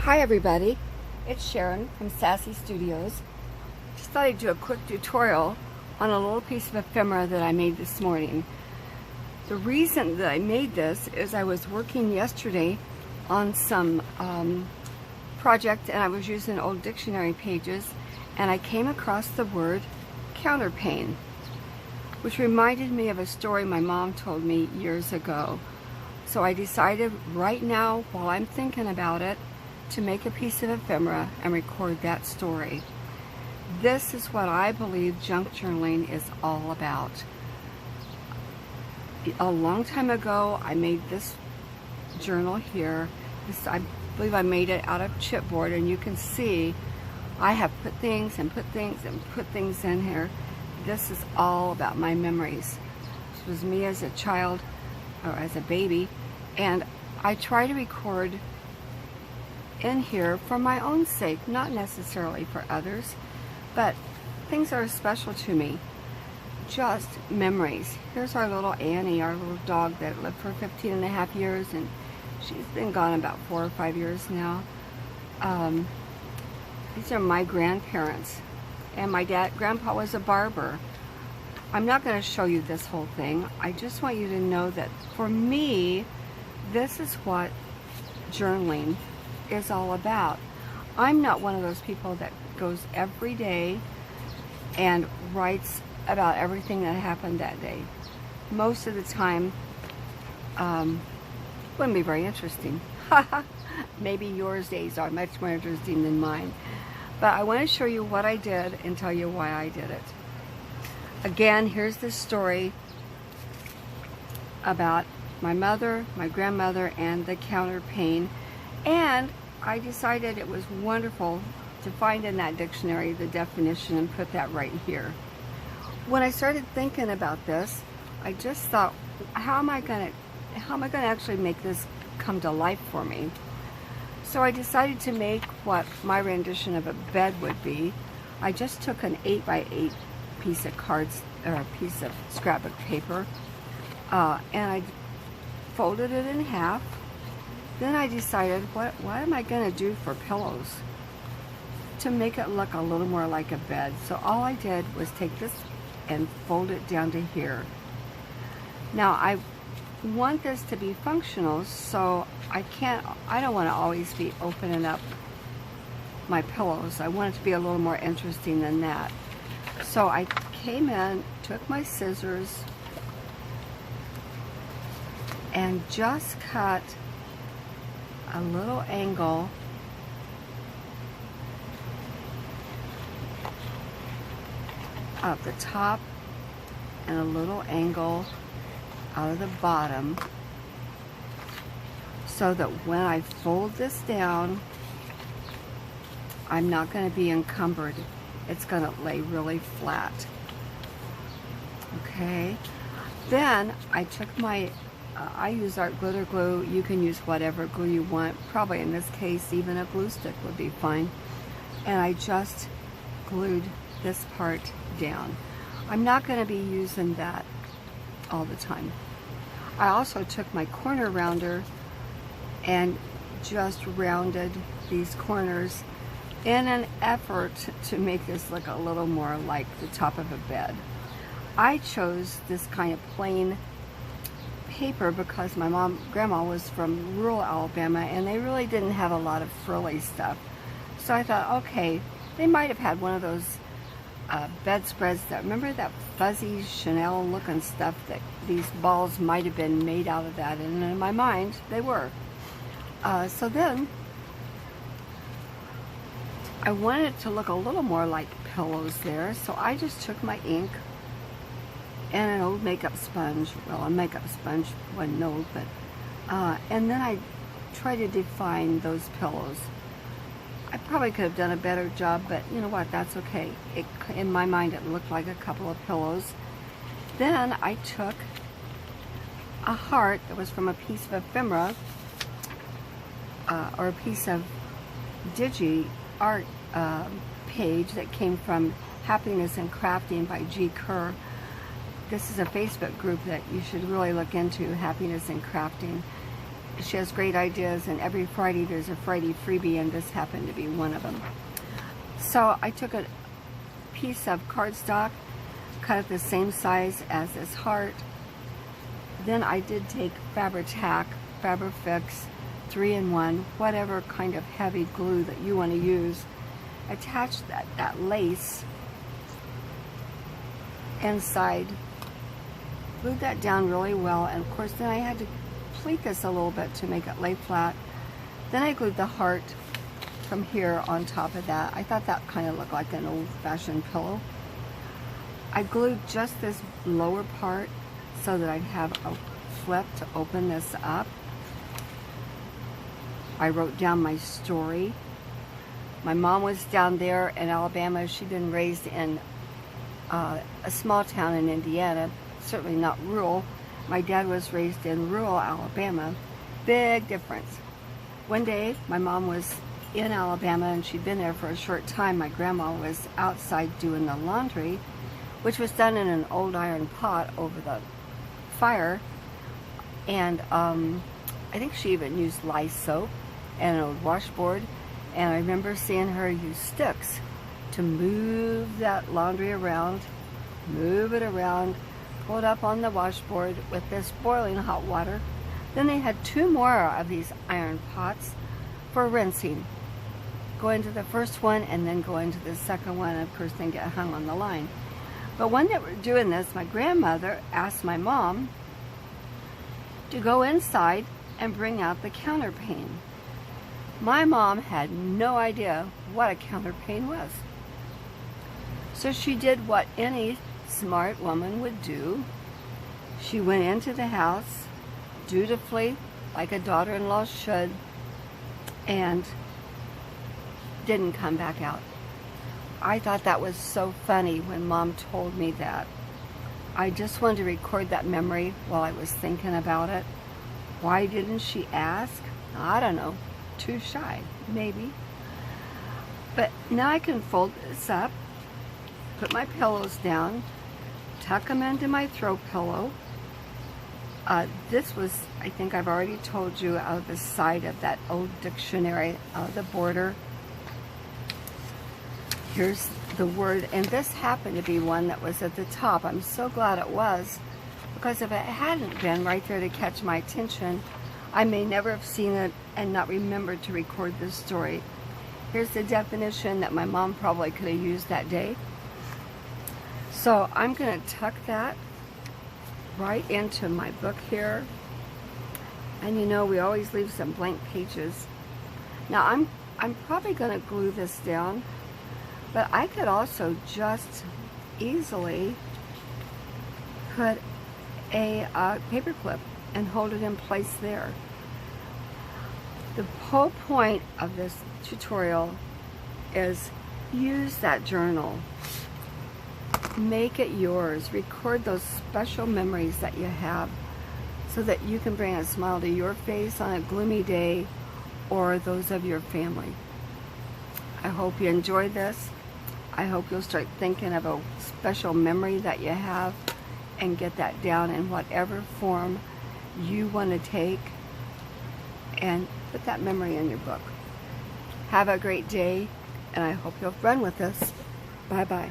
Hi everybody, it's Sharon from Sassy Studios. Just thought I'd do a quick tutorial on a little piece of ephemera that I made this morning. The reason that I made this is I was working yesterday on some project and I was using old dictionary pages and I came across the word counterpane, which reminded me of a story my mom told me years ago. So I decided right now, while I'm thinking about it, to make a piece of ephemera and record that story. This is what I believe junk journaling is all about. A long time ago, I made this journal here. I believe I made it out of chipboard, and you can see I have put things and put things and put things in here. This is all about my memories. This was me as a child or as a baby, and I try to record in here for my own sake, not necessarily for others, but things that are special to me, just memories. Here's our little Annie, our little dog that lived for 15.5 years, and she's been gone about 4 or 5 years now. These are my grandparents, and my grandpa was a barber. I'm not going to show you this whole thing. I just want you to know that for me, this is what journaling is all about. I'm not one of those people that goes every day and writes about everything that happened that day. Most of the time, wouldn't be very interesting. Maybe yours days are much more interesting than mine. But I want to show you what I did and tell you why I did it. Again, here's the story about my mother, my grandmother, and the counterpane. And I decided it was wonderful to find in that dictionary the definition and put that right here. When I started thinking about this, I just thought, how am I going to actually make this come to life for me? So I decided to make what my rendition of a bed would be. I just took an 8x8 piece of cards, or a piece of scrapbook paper, and I folded it in half. Then I decided, what am I going to do for pillows to make it look a little more like a bed? So all I did was take this and fold it down to here. Now I want this to be functional, so I don't want to always be opening up my pillows. I want it to be a little more interesting than that. So I came in, took my scissors, and just cut a little angle at the top and a little angle out of the bottom, so that when I fold this down, I'm not going to be encumbered. It's going to lay really flat. Okay, then I took my I use art glitter glue. You can use whatever glue you want. Probably in this case, even a glue stick would be fine. And I just glued this part down. I'm not going to be using that all the time. I also took my corner rounder and just rounded these corners in an effort to make this look a little more like the top of a bed. I chose this kind of plain paper because my grandma was from rural Alabama, and they really didn't have a lot of frilly stuff. So I thought, okay, they might have had one of those bedspreads that, remember that fuzzy Chanel looking stuff, that these balls might have been made out of that, and in my mind they were. So then I wanted it to look a little more like pillows there, so I just took my ink and an old makeup sponge. Well, a makeup sponge wasn't old, but and then I tried to define those pillows. I probably could have done a better job, but you know what, that's okay. In my mind, it looked like a couple of pillows. Then I took a heart that was from a piece of ephemera, or a piece of digi art page that came from Happiness and Crafting by G. Kerr. This is a Facebook group that you should really look into, Happiness and Crafting. she has great ideas, and every Friday there's a Friday freebie, and this happened to be one of them. So I took a piece of cardstock, cut it the same size as this heart. Then I did take Fabri-Tac, Fabri-Fix, 3-in-1, whatever kind of heavy glue that you want to use. Attach that lace inside, glued that down really well, and of course then I had to pleat this a little bit to make it lay flat. Then I glued the heart from here on top of that. I thought that kind of looked like an old-fashioned pillow. I glued just this lower part so that I'd have a flip to open this up. I wrote down my story. My mom was down there in Alabama. She'd been raised in a small town in Indiana, certainly not rural. My dad was raised in rural Alabama. Big difference. One day, my mom was in Alabama and she'd been there for a short time. My grandma was outside doing the laundry, which was done in an old iron pot over the fire. And I think she even used lye soap and an old washboard. And I remember seeing her use sticks to move that laundry around, move it around, pull it up on the washboard with this boiling hot water. Then they had 2 more of these iron pots for rinsing. Go into the first one and then go into the second one, and of course then get hung on the line. But when they were doing this, my grandmother asked my mom to go inside and bring out the counterpane. My mom had no idea what a counterpane was. So she did what any smart woman would do. She went into the house dutifully, like a daughter-in-law should, and didn't come back out. I thought that was so funny when Mom told me that. I just wanted to record that memory while I was thinking about it. Why didn't she ask? I don't know. Too shy, maybe. But now I can fold this up, put my pillows down, tuck them into my throw pillow. This was, I think I've already told you, out of the side of that old dictionary, the border. Here's the word, and this happened to be one that was at the top. I'm so glad it was, because if it hadn't been right there to catch my attention, I may never have seen it and not remembered to record this story. Here's the definition that my mom probably could have used that day. So I'm going to tuck that right into my book here. And you know, we always leave some blank pages. Now I'm probably going to glue this down, but I could also just easily put a paper clip and hold it in place there. The whole point of this tutorial is use that journal. Make it yours. Record those special memories that you have so that you can bring a smile to your face on a gloomy day, or those of your family. I hope you enjoyed this. I hope you'll start thinking of a special memory that you have and get that down in whatever form you want to take, and put that memory in your book. Have a great day, and I hope you'll run with us. Bye-bye.